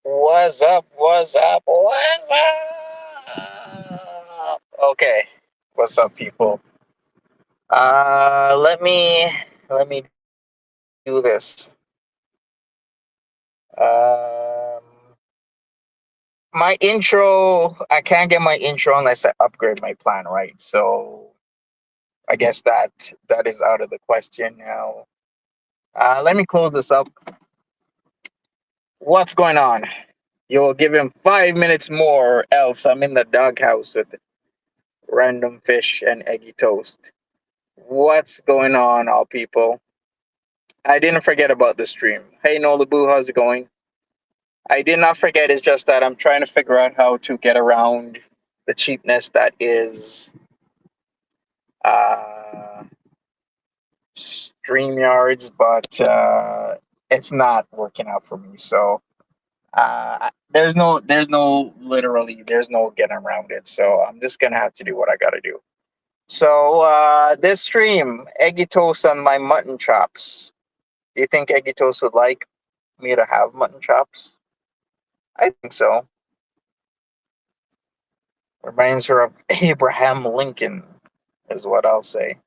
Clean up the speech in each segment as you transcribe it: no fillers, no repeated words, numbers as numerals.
What's up? What's up? What's up? Okay. What's up, people? Let me do this. Um, my intro. I can't get my intro unless I upgrade my plan, right? So I guess that is out of the question now. Let me close this up. What's going on? You'll give him 5 minutes more, else I'm in the doghouse with random fish and eggy toast. What's going on, all people? I didn't forget about the stream. Hey, Nolabu, how's it going? I did not forget. It's just that I'm trying to figure out how to get around the cheapness that is uh, StreamYards, but it's not working out for me. So there's no getting around it. So I'm just gonna have to do what I gotta do. So this stream, eggy toast on my mutton chops. Do you think Eggy Toast would like me to have mutton chops? I think so. Reminds her of Abraham Lincoln, is what I'll say.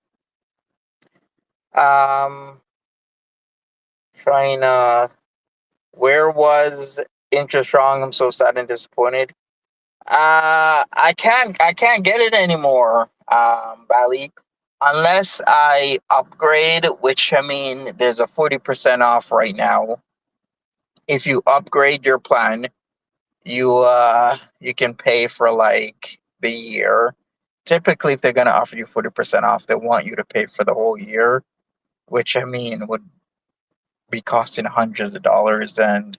Um, trying where was interest wrong? I'm so sad and disappointed. I can't get it anymore, Bali, unless I upgrade. Which I mean, there's a 40% off right now. If you upgrade your plan, you can pay for like the year. Typically, if they're gonna offer you 40% off, they want you to pay for the whole year, which I mean would be costing hundreds of dollars, and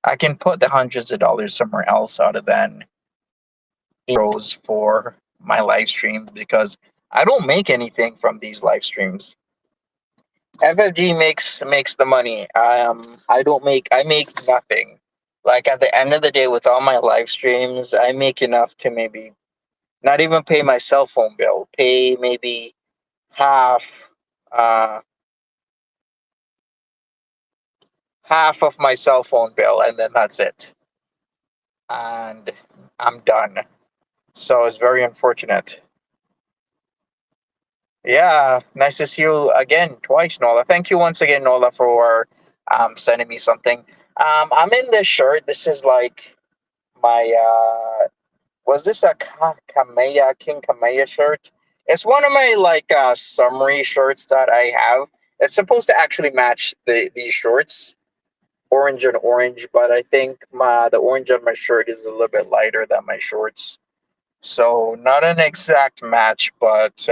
I can put the hundreds of dollars somewhere else other than euros for my live streams because I don't make anything from these live streams. FFG makes the money. I make nothing. Like at the end of the day, with all my live streams, I make enough to maybe not even pay my cell phone bill, pay maybe half uh half of my cell phone bill, and then that's it. And I'm done. So it's very unfortunate. Yeah, nice to see you again twice, Nola. Thank you once again, Nola, for sending me something. I'm in this shirt. This is like my was this a Kameya King Kameya shirt? It's one of my like summary shirts that I have. It's supposed to actually match these shorts, orange and orange, but I think the orange on my shirt is a little bit lighter than my shorts. So not an exact match, but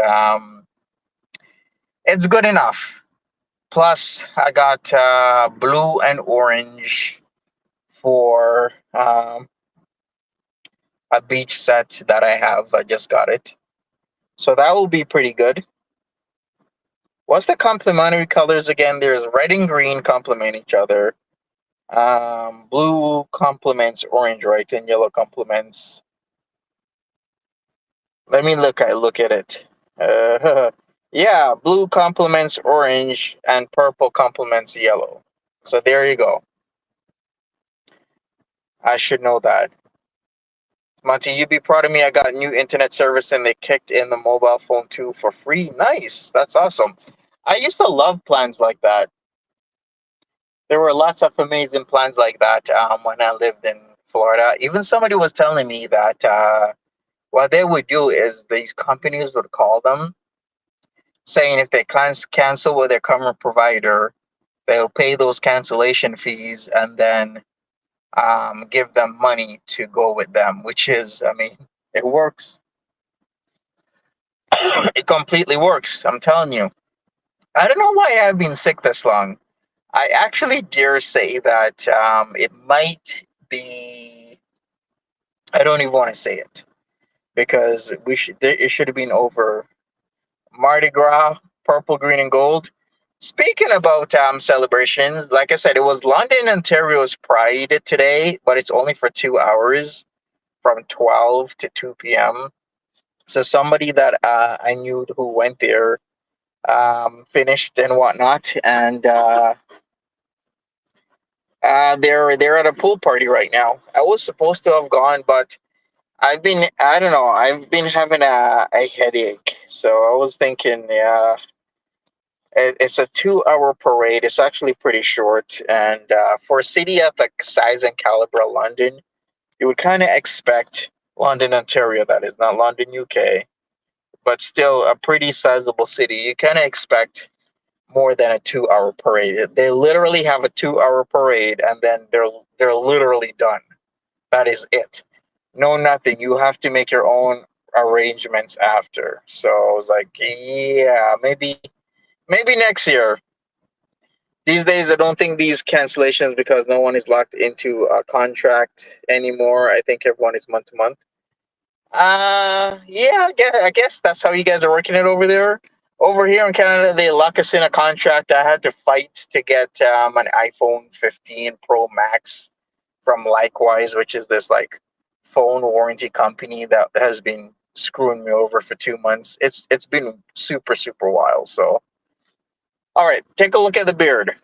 it's good enough. Plus, I got blue and orange for a beach set that I have. I just got it. So that will be pretty good. What's the complementary colors again? There's red and green complement each other. Blue complements orange, right? And yellow complements. Let me look. I look at it. Yeah, blue complements orange, and purple complements yellow. So there you go. I should know that. Monty, you'd be proud of me. I got new internet service and they kicked in the mobile phone too for free. Nice. That's awesome. I used to love plans like that. There were lots of amazing plans like that when I lived in Florida. Even somebody was telling me that what they would do is these companies would call them saying if they cancel with their current provider, they'll pay those cancellation fees and then give them money to go with them, which is, I mean, it works. It completely works. I'm telling you. I don't know why I've been sick this long. I actually dare say that it might be. I don't even want to say it because it should have been over Mardi Gras, purple, green, and gold. Speaking about celebrations, like I said, it was London, Ontario's Pride today, but it's only for 2 hours from 12 to 2 p.m. So somebody that I knew who went there finished and whatnot, and They're at a pool party right now. I was supposed to have gone, but I don't know, I've been having a headache. So I was thinking, yeah, it's a 2 hour parade. It's actually pretty short, and for a city of the size and caliber of London, you would kind of expect London, Ontario. That is not London, UK, but still a pretty sizable city. You kind of expect more than a 2 hour parade. They literally have a 2 hour parade, and then they're literally done. That is it. No, nothing. You have to make your own arrangements after. So I was like, yeah, maybe next year. These days, I don't think these cancellations, because no one is locked into a contract anymore. I think everyone is month to month. Yeah, I guess that's how you guys are working it over there. Over here in Canada, they lock us in a contract. I had to fight to get an iPhone 15 Pro Max from Likewise, which is this like phone warranty company that has been screwing me over for 2 months. It's been super wild. So, all right, take a look at the beard.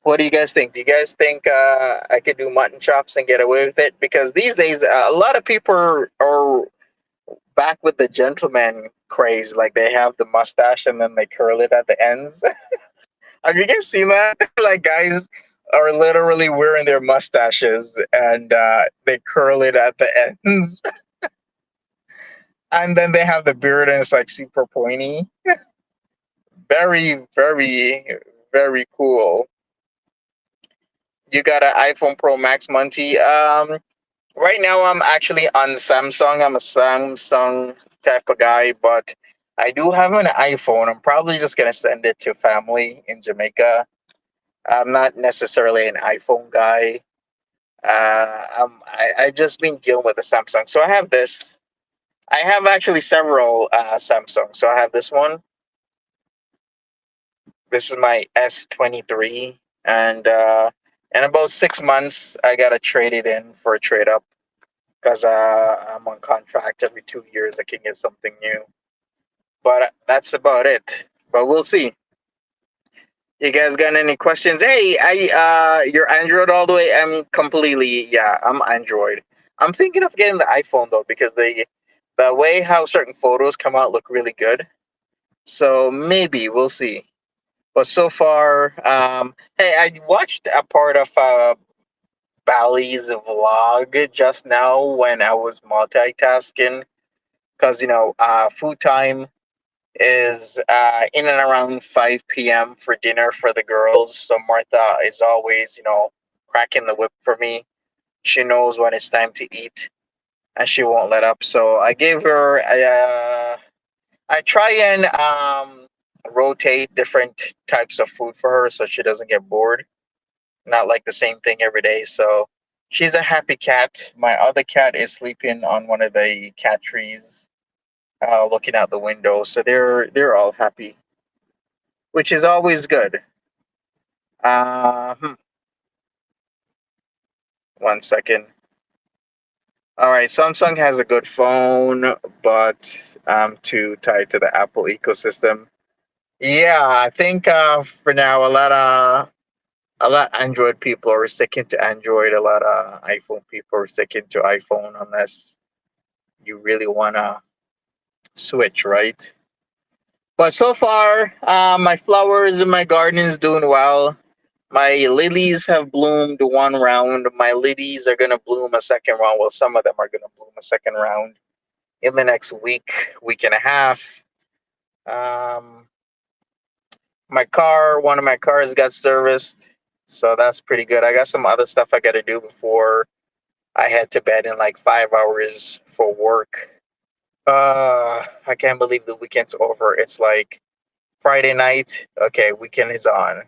What do you guys think? Do you guys think I could do mutton chops and get away with it? Because these days, a lot of people are back with the gentleman craze. Like they have the mustache and then they curl it at the ends. Have you guys seen that? Like guys are literally wearing their mustaches and they curl it at the ends, and then they have the beard and it's like super pointy. Very cool. You got an iPhone Pro Max, Monty? Right now, I'm actually on Samsung. I'm a Samsung type of guy, but I do have an iPhone. I'm probably just gonna send it to family in Jamaica. I'm not necessarily an iPhone guy. I just been dealing with the Samsung. So I have this. I have actually several Samsung. So I have this one. This is my S23, and in about 6 months, I gotta trade it in for a trade up, because I'm on contract every 2 years. I can get something new, but that's about it. But we'll see. You guys got any questions? Hey, you're Android all the way. I'm completely, yeah, I'm Android. I'm thinking of getting the iPhone though, because the way how certain photos come out look really good. So maybe we'll see. But so far, hey, I watched a part of Bally's vlog just now when I was multitasking, because food time is in and around 5 p.m. for dinner for the girls. So Martha is always cracking the whip for me. She knows when it's time to eat, and she won't let up. So I gave her I try and rotate different types of food for her so she doesn't get bored. Not like the same thing every day. So she's a happy cat. My other cat is sleeping on one of the cat trees, looking out the window. So they're all happy, which is always good. Uh, hmm, 1 second. All right, Samsung has a good phone, but I'm too tied to the Apple ecosystem. Yeah, I think for now a lot Android people are sticking to Android. A lot of iPhone people are sticking to iPhone unless you really wanna switch, right? But so far, my flowers in my garden is doing well. My lilies have bloomed one round. My lilies are gonna bloom a second round. Well, some of them are gonna bloom a second round in the next week and a half. Um, one of my cars got serviced, so that's pretty good. I got some other stuff I got to do before I head to bed in like 5 hours for work. I can't believe the weekend's over. It's like Friday night. Okay, weekend is on.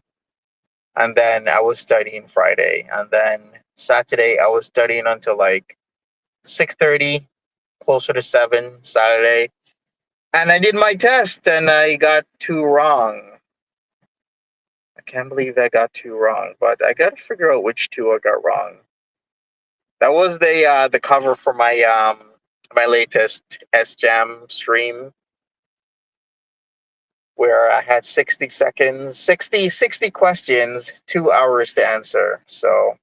And then I was studying Friday, and then Saturday I was studying until like 6:30, closer to 7 Saturday. And I did my test and I got two wrong. I can't believe I got two wrong, but I got to figure out which two I got wrong. That was the cover for my latest S Jam stream. where I had 60 seconds, 60 questions, 2 hours to answer. So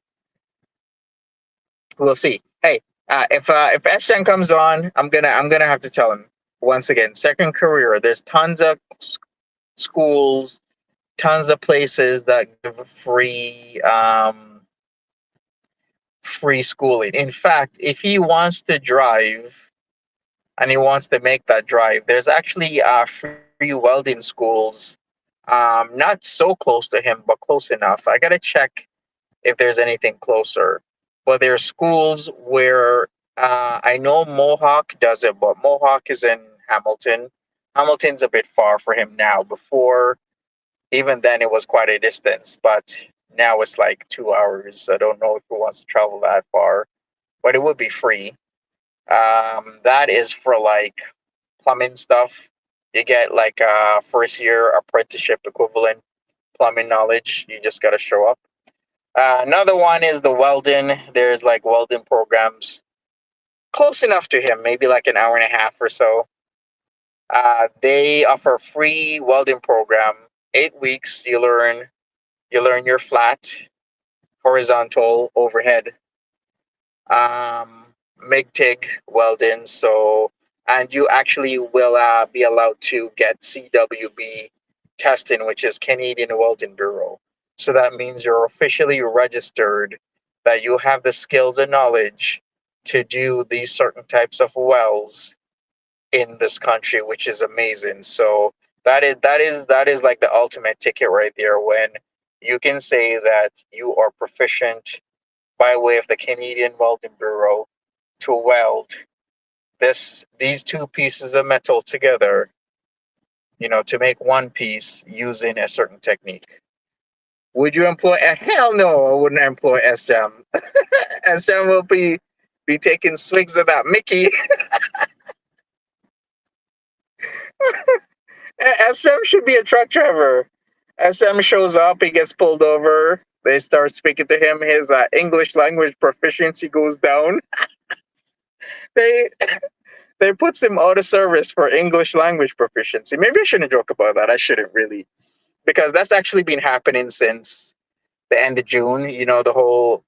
we'll see. Hey, if Estian comes on, I'm gonna have to tell him once again. Second career. There's tons of schools, tons of places that give free schooling. In fact, if he wants to drive and he wants to make that drive, there's actually free welding schools. Not so close to him, but close enough. I gotta check if there's anything closer. But there are schools where I know Mohawk does it, but Mohawk is in Hamilton. Hamilton's a bit far for him now. Before, even then, it was quite a distance, but now it's like 2 hours. I don't know if he wants to travel that far, but it would be free. That is for like plumbing stuff. You get like a first year apprenticeship equivalent plumbing knowledge. You just got to show up. Another one is the welding. There's like welding programs close enough to him, maybe like an hour and a half or so. They offer a free welding program. 8 weeks. You learn your flat, horizontal, overhead, um, MIG TIG welding. So, and you actually will be allowed to get CWB testing, which is Canadian Welding Bureau. So that means you're officially registered, that you have the skills and knowledge to do these certain types of welds in this country, which is amazing. So that is like the ultimate ticket right there, when you can say that you are proficient by way of the Canadian Welding Bureau to weld these two pieces of metal together, to make one piece using a certain technique. Would you employ a hell no, I wouldn't employ SJAM. SJAM will be taking swigs of that Mickey. SM should be a truck driver. SM shows up, he gets pulled over. They start speaking to him. His English language proficiency goes down. They they puts him out of service for English language proficiency. Maybe I shouldn't joke about that. I shouldn't really, because that's actually been happening since the end of June. The whole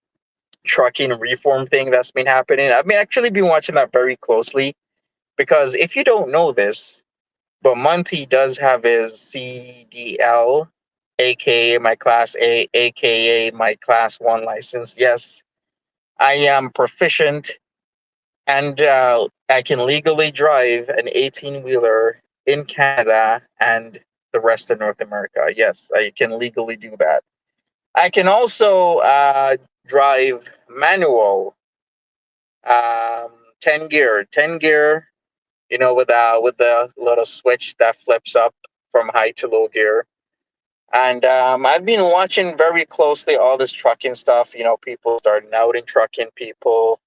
trucking reform thing that's been happening. I've been actually been watching that very closely, because if you don't know this, but Monty does have his CDL, aka my Class A, aka my Class 1 license. Yes, I am proficient, and I can legally drive an 18-wheeler in Canada and the rest of North America. Yes, I can legally do that. I can also drive manual, um, 10 gear, with the little switch that flips up from high to low gear. And I've been watching very closely all this trucking stuff. People starting out in trucking, people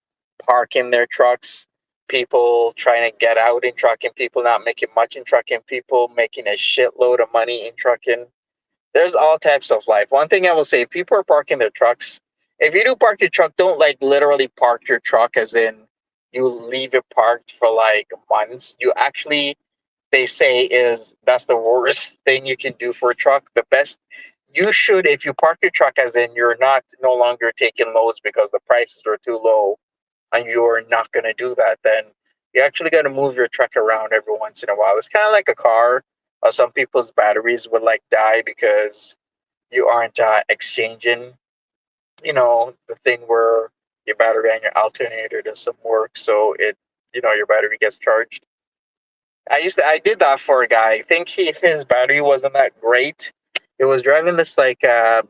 parking their trucks, people trying to get out in trucking, people not making much in trucking, people making a shitload of money in trucking. There's all types of life. One thing I will say, if people are parking their trucks, if you do park your truck, don't like literally park your truck as in you leave it parked for like months. You actually, they say, is that's the worst thing you can do for a truck. The best you should, if you park your truck as in you're not no longer taking loads because the prices are too low and you're not going to do that, then you actually got to move your truck around every once in a while. It's kind of like a car. Some people's batteries would like die because you aren't exchanging, the thing where your battery and your alternator does some work, so your battery gets charged. I did that for a guy. I think his battery wasn't that great. It was driving this like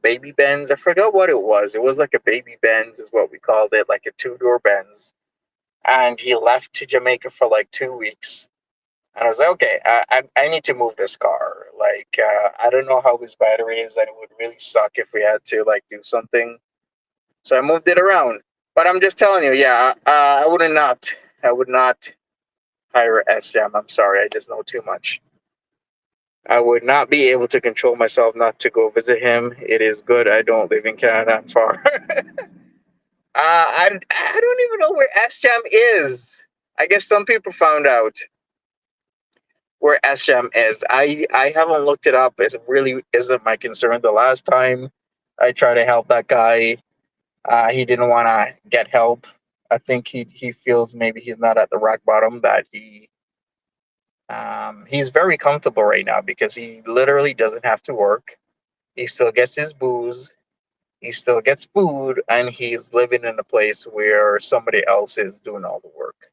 baby Benz. I forgot what it was. It was like a baby Benz is what we called it, like a two-door Benz. And he left to Jamaica for like 2 weeks. And I was like, okay, I need to move this car. Like, I don't know how his battery is, and it would really suck if we had to like do something. So I moved it around. But I'm just telling you, yeah, I would not hire SJAM. I'm sorry, I just know too much. I would not be able to control myself not to go visit him. It is good I don't live in Canada. I'm far. I don't even know where SJAM is. I guess some people found out. where SM is. I haven't looked it up. It really isn't my concern. The last time I tried to help that guy, he didn't want to get help. I think he feels maybe he's not at the rock bottom, that he's very comfortable right now because he literally doesn't have to work. He still gets his booze, he still gets food, and he's living in a place where somebody else is doing all the work.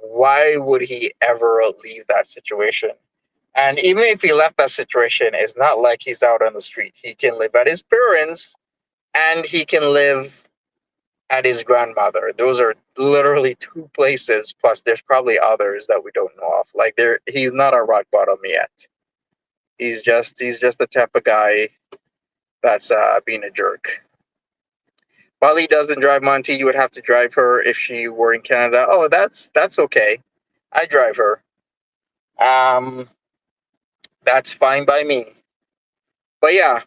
Why would he ever leave that situation? And even if he left that situation, it's not like he's out on the street. He can live at his parents and he can live at his grandmother. Those are literally two places. Plus, there's probably others that we don't know of. Like he's not a rock bottom yet. He's just the type of guy that's being a jerk. Bali doesn't drive Monty. You would have to drive her if she were in Canada. Oh, that's okay. I drive her. Um, that's fine by me. But yeah,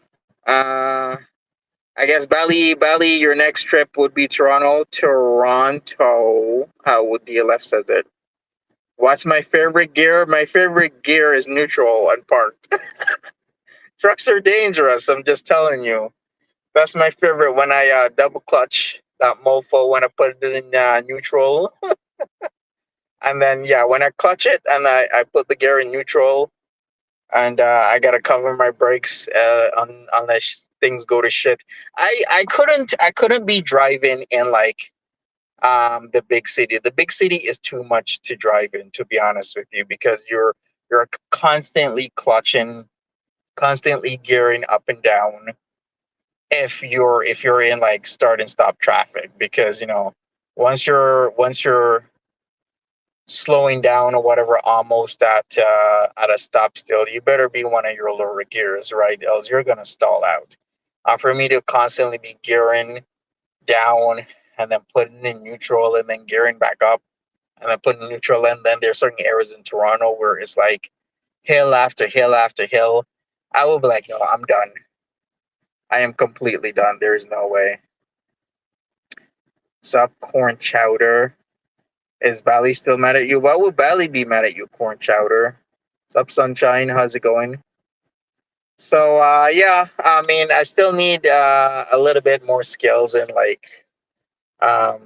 uh, I guess Bali. Your next trip would be Toronto. Toronto. How would DLF says it? What's my favorite gear? My favorite gear is neutral and parked. Trucks are dangerous. I'm just telling you. That's my favorite. When I double clutch that mofo, when I put it in neutral, and then yeah, when I clutch it and I put the gear in neutral, and I gotta cover my brakes unless things go to shit. I couldn't be driving in like the big city. The big city is too much to drive in, to be honest with you, because you're constantly clutching, constantly gearing up and down if you're in like start and stop traffic, because once you're slowing down or whatever, almost at a stop still, you better be one of your lower gears, right? Else you're gonna stall out. For me to constantly be gearing down and then putting in neutral and then gearing back up and then putting neutral, and then there's certain areas in Toronto where it's like hill after hill after hill, I will be like, no, I'm done. I am completely done. There's no way. Sup, corn chowder. Is Bally still mad at you? Why would Bally be mad at you, corn chowder? Sup, sunshine. How's it going? So, yeah, I mean, I still need a little bit more skills in like um,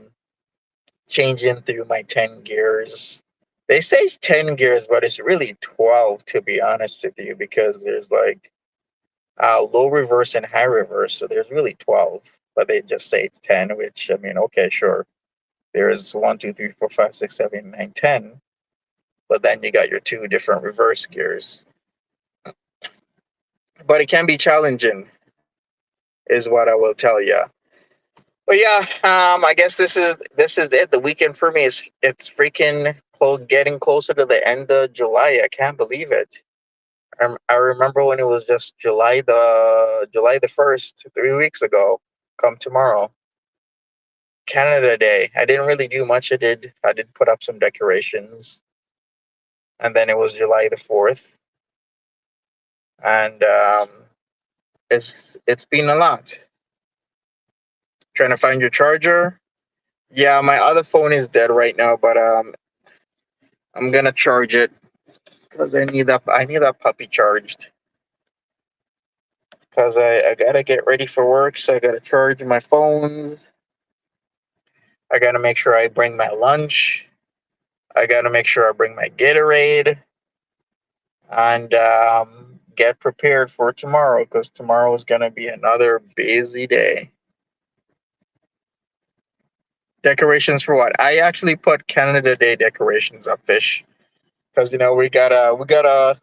changing through my 10 gears. They say it's 10 gears, but it's really 12, to be honest with you, because there's like low reverse and high reverse. So there's really 12, but they just say it's 10, which I mean, okay, sure. There's 1, 2, 3, 4, 5, 6, 7, 9, 10. But then you got your two different reverse gears. But it can be challenging, is what I will tell you. But yeah, I guess this is it. The weekend for me is it's freaking getting closer to the end of July. I can't believe it. I remember when it was just July the 1st, 3 weeks ago. Come tomorrow, Canada Day. I didn't really do much. I did put up some decorations, and then it was July the 4th, and it's been a lot. Trying to find your charger. Yeah, my other phone is dead right now, but I'm gonna charge it because I need that puppy charged. Because I gotta get ready for work, so I gotta charge my phones. I gotta make sure I bring my lunch. I gotta make sure I bring my Gatorade, and get prepared for tomorrow, because tomorrow is gonna be another busy day. Decorations for what? I actually put Canada Day decorations up, fish, because we gotta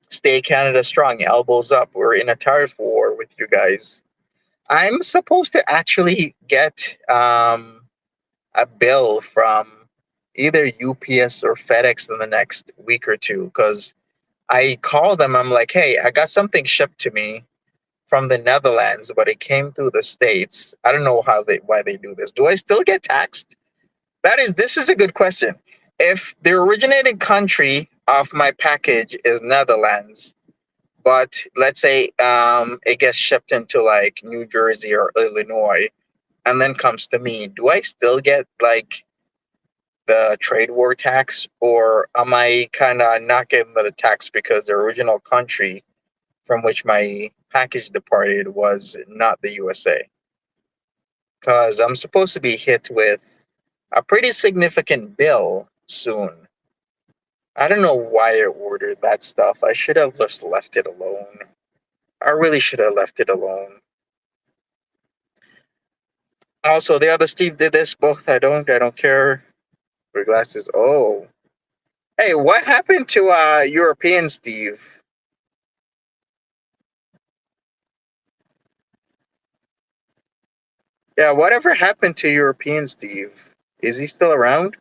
stay Canada strong, elbows up. We're in a tariff war with you guys. I'm supposed to actually get a bill from either UPS or FedEx in the next week or two, because I called them. I'm like, hey, I got something shipped to me from the Netherlands, but it came through the States. I don't know why they do this. Do I still get taxed? This is a good question. If the originating country of my package is Netherlands, but let's say it gets shipped into like New Jersey or Illinois and then comes to me, do I still get like the trade war tax, or am I kind of not getting the tax because the original country from which my package departed was not the USA? Because I'm supposed to be hit with a pretty significant bill soon. I don't know why I ordered that stuff. I should have just left it alone. I really should have left it alone. Also, the other Steve did this. Both I don't care. For glasses. Oh, hey, what happened to European Steve? Yeah, whatever happened to European Steve? Is he still around?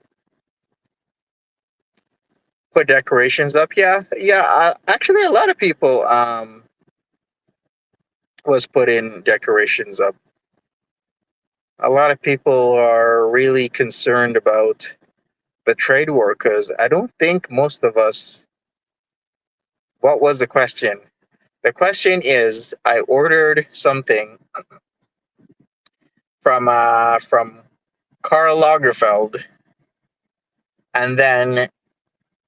Put decorations up? Yeah, yeah. Actually, a lot of people was putting decorations up. A lot of people are really concerned about the trade war because I don't think most of us. What was the question? The question is, I ordered something from Karl Lagerfeld, and then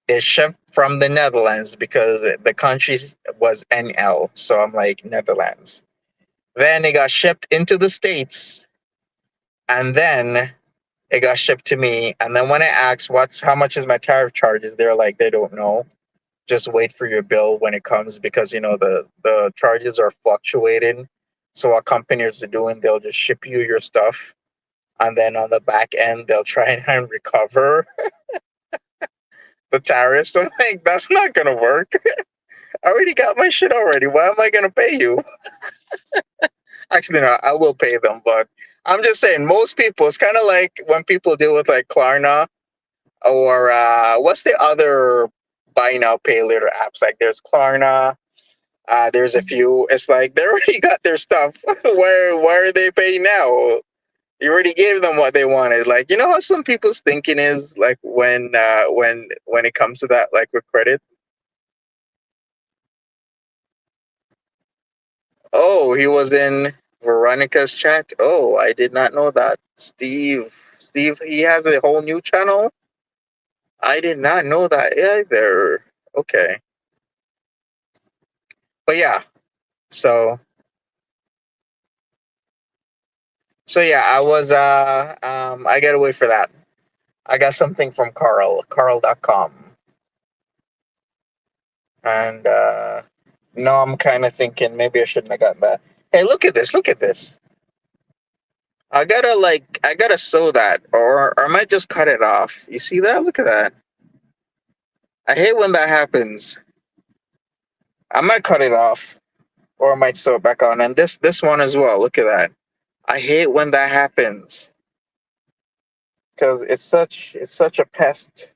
it's shipped from the Netherlands because the country was NL. So I'm like Netherlands. Then it got shipped into the States, and then it got shipped to me. And then when I asked what's how much is my tariff charges, they're like they don't know. Just wait for your bill when it comes because the charges are fluctuating. So what companies are doing, they'll just ship you your stuff, and then on the back end they'll try and recover the tariffs. I'm like, that's not gonna work. I already got my shit already. Why am I gonna pay you? Actually, no, I will pay them, but I'm just saying most people. It's kind of like when people deal with like Klarna or what's the other buy now pay later apps? Like there's Klarna. There's a few. It's like they already got their stuff. Why are they paying now? You already gave them what they wanted. Like you know how some people's thinking is like when it comes to that, like with credit. Oh, he was in Veronica's chat. Oh, I did not know that. Steve, he has a whole new channel. I did not know that either. Okay, but yeah. So yeah, I gotta wait for that. I got something from Carl.com, and no, I'm kind of thinking maybe I shouldn't have got that. Hey, look at this! Look at this! I gotta sew that, or I might just cut it off. You see that? Look at that! I hate when that happens. I might cut it off, or I might sew it back on. And this one as well. Look at that. I hate when that happens because it's such a pest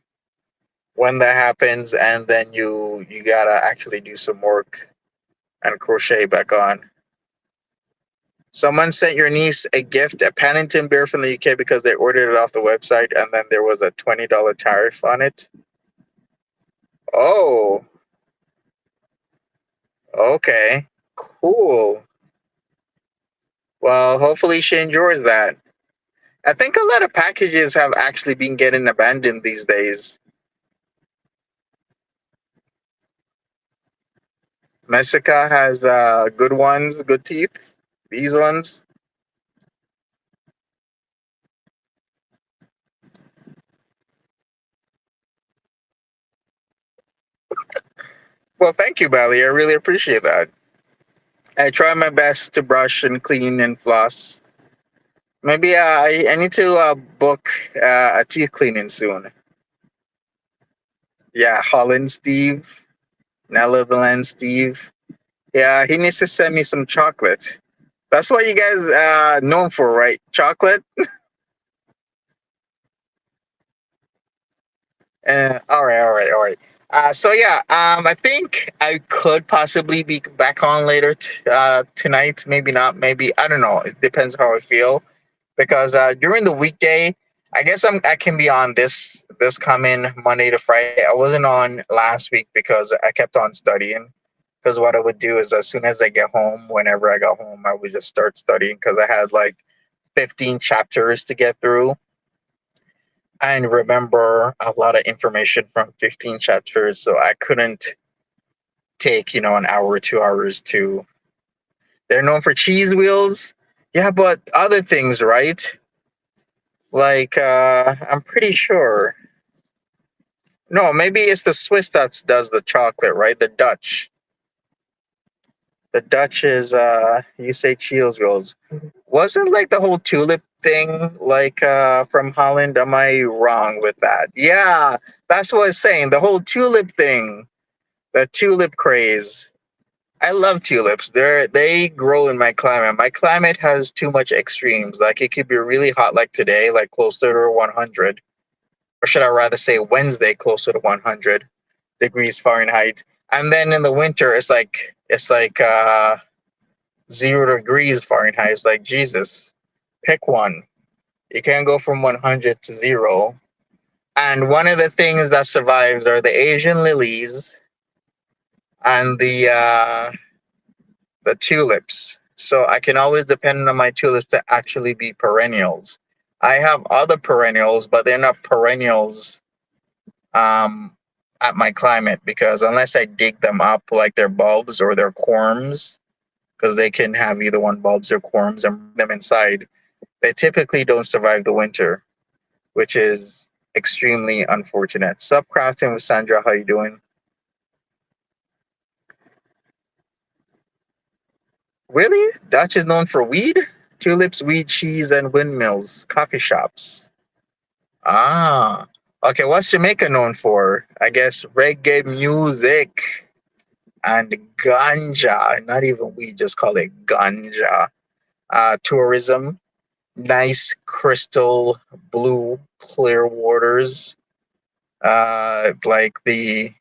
when that happens, and then you gotta actually do some work and crochet back on. Someone sent your niece a gift, a Pennington beer from the UK because they ordered it off the website, and then there was a $20 tariff on it. Oh, okay, cool. Well, hopefully she enjoys that. I think a lot of packages have actually been getting abandoned these days. Messica has good ones, good teeth. These ones. Well, thank you, Bally. I really appreciate that. I try my best to brush and clean and floss. Maybe I need to book a teeth cleaning soon. Yeah, Holland Steve, Netherlands Steve. Yeah, he needs to send me some chocolate. That's what you guys known for, right? Chocolate. All right, all right, all right. So yeah, I think I could possibly be back on later tonight. Maybe not. Maybe I don't know. It depends how I feel because during the weekday, I can be on this coming Monday to Friday. I wasn't on last week because I kept on studying. Because what I would do is as soon as I get home, whenever I got home, I would just start studying because I had like 15 chapters to get through. and remember a lot of information from 15 chapters, so I couldn't take, an hour or 2 hours to. They're known for cheese wheels. Yeah, but other things, right? Like, I'm pretty sure. No, maybe it's the Swiss that does the chocolate, right? The Dutch. The Dutch is, you say cheese wheels. Wasn't like the whole tulip thing like from Holland? Am I wrong with that? Yeah, that's what I was saying. The whole tulip thing, the tulip craze. I love tulips. They grow in my climate. My climate has too much extremes. Like it could be really hot like today, like closer to 100, or should I rather say Wednesday closer to 100 degrees Fahrenheit. And then in the winter it's like 0 degrees Fahrenheit. It's like Jesus. Pick one. You can't go from 100 to 0. And one of the things that survives are the Asian lilies and the tulips. So I can always depend on my tulips to actually be perennials. I have other perennials, but they're not perennials um, at my climate because unless I dig them up like they're bulbs or they're corms, because they can have either one bulbs or corms and bring them inside, they typically don't survive the winter, which is extremely unfortunate. Sup crafting with Sandra, how you doing? Really? Dutch is known for weed? Tulips, weed, cheese, and windmills. Coffee shops. Ah. Okay, what's Jamaica known for? I guess reggae music and ganja. Not even weed, just call it ganja. Tourism. Nice crystal blue clear waters. Like the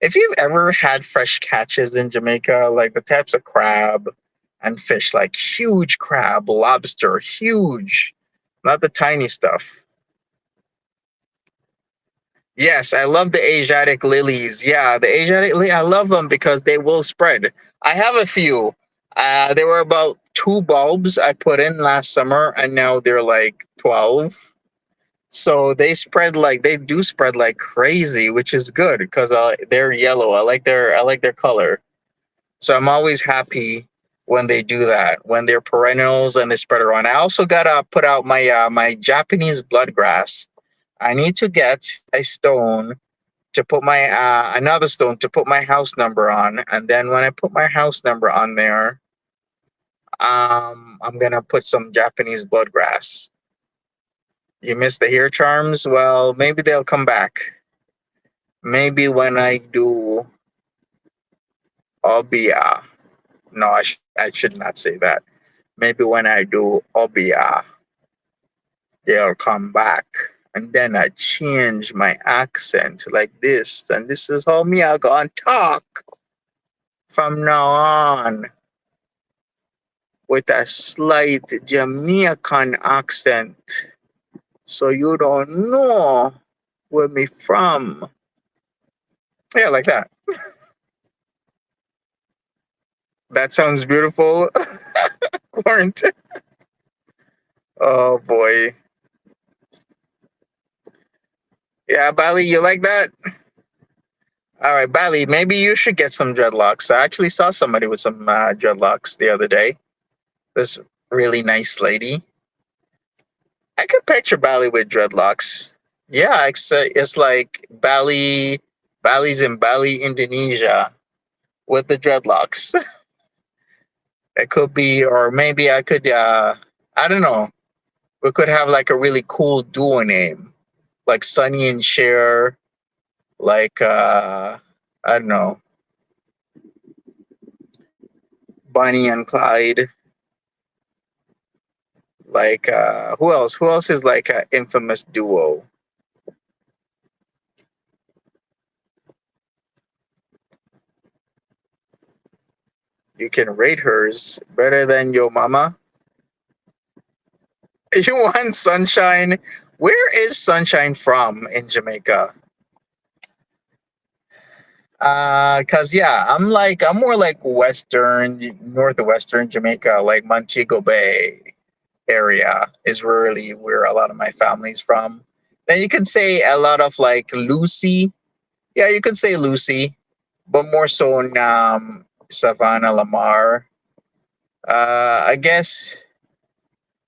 if you've ever had fresh catches in Jamaica, like the types of crab and fish, like huge crab, lobster, huge, not the tiny stuff. Yes, I love the Asiatic lilies. Yeah, the Asiatic lily, I love them because they will spread. I have a few. There were about two bulbs I put in last summer, and now they're like 12. So they do spread like crazy, which is good because they're yellow. I like their color. So I'm always happy when they do that. When they're perennials and they spread around. I also gotta put out my Japanese bloodgrass. I need to get a stone to put my another stone to put my house number on, and then when I put my house number on there, I'm gonna put some Japanese bloodgrass. You missed the hair charms? Well, maybe they'll come back. Maybe when I do Obia. No, I should not say that. Maybe when I do Obia, they'll come back. And then I change my accent like this. And this is how me I gonna talk from now on with a slight Jamaican accent. So you don't know where me from. Yeah, like that. That sounds beautiful. Quarantine. Oh boy. Yeah, Bali, you like that? All right, Bali, maybe you should get some dreadlocks. I actually saw somebody with some dreadlocks the other day. This really nice lady. I could picture Bali with dreadlocks. Yeah, it's like Bali's in Bali, Indonesia with the dreadlocks. It could be, or maybe I could, I don't know. We could have like a really cool duo name, like Sunny and Cher, like, I don't know, Bonnie and Clyde. Like who else? Who else is like an infamous duo? You can rate hers better than Yo Mama. You want Sunshine? Where is Sunshine from in Jamaica? Cause yeah, I'm more like western, northwestern Jamaica, like Montego Bay area is really where a lot of my family's from. Then you could say a lot of like Lucy. Yeah, you could say Lucy, but more so in Savannah Lamar. I guess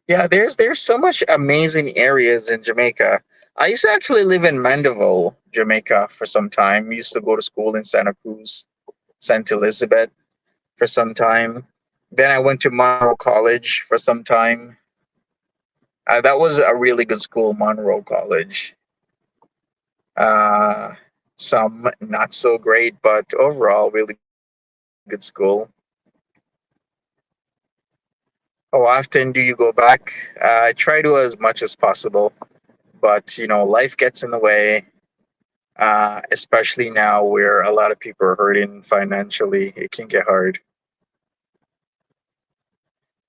yeah. There's so much amazing areas in Jamaica. I used to actually live in Mandeville, Jamaica, for some time. Used to go to school in Santa Cruz, Saint Elizabeth, for some time. Then I went to Monroe College for some time. That was a really good school, Monroe College. Uh, some not so great, but overall, really good school. How often do you go back? I try to as much as possible, but life gets in the way. Especially now where a lot of people are hurting financially, it can get hard.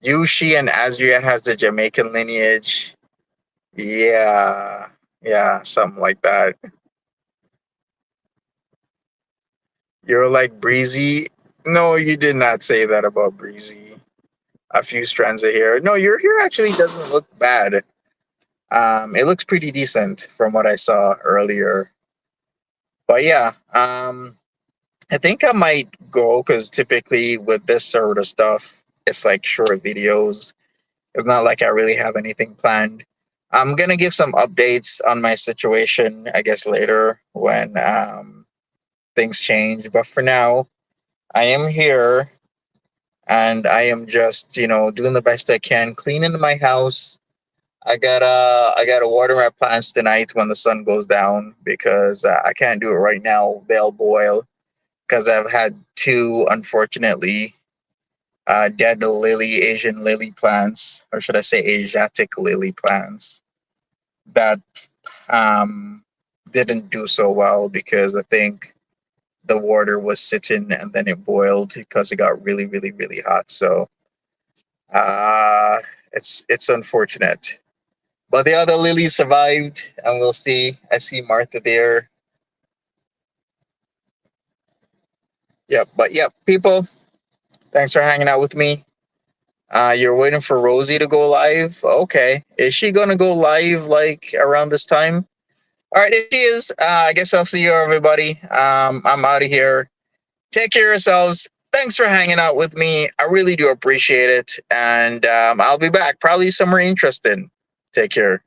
You, she, and Azria has the Jamaican lineage. Yeah, yeah, something like that. You're like Breezy. No, you did not say that about Breezy. A few strands of hair. No, your hair actually doesn't look bad. It looks pretty decent from what I saw earlier. But yeah, I think I might go because typically with this sort of stuff, it's like short videos. It's not like I really have anything planned. I'm gonna give some updates on my situation, I guess, later when things change. But for now, I am here and I am just, doing the best I can, cleaning my house. I gotta water my plants tonight when the sun goes down because I can't do it right now. They'll boil because I've had two, unfortunately, dead lily, Asian lily plants, or should I say Asiatic lily plants, that um, didn't do so well because I think the water was sitting and then it boiled because it got really, really, really hot. So uh, it's unfortunate. But the other lilies survived, and we'll see. I see Martha there. Yep, but yep, people, thanks for hanging out with me. You're waiting for Rosie to go live. Okay, is she gonna go live like around this time? All right, if she is, I guess I'll see you, everybody. I'm out of here. Take care of yourselves. Thanks for hanging out with me. I really do appreciate it, and I'll be back probably somewhere interesting. Take care.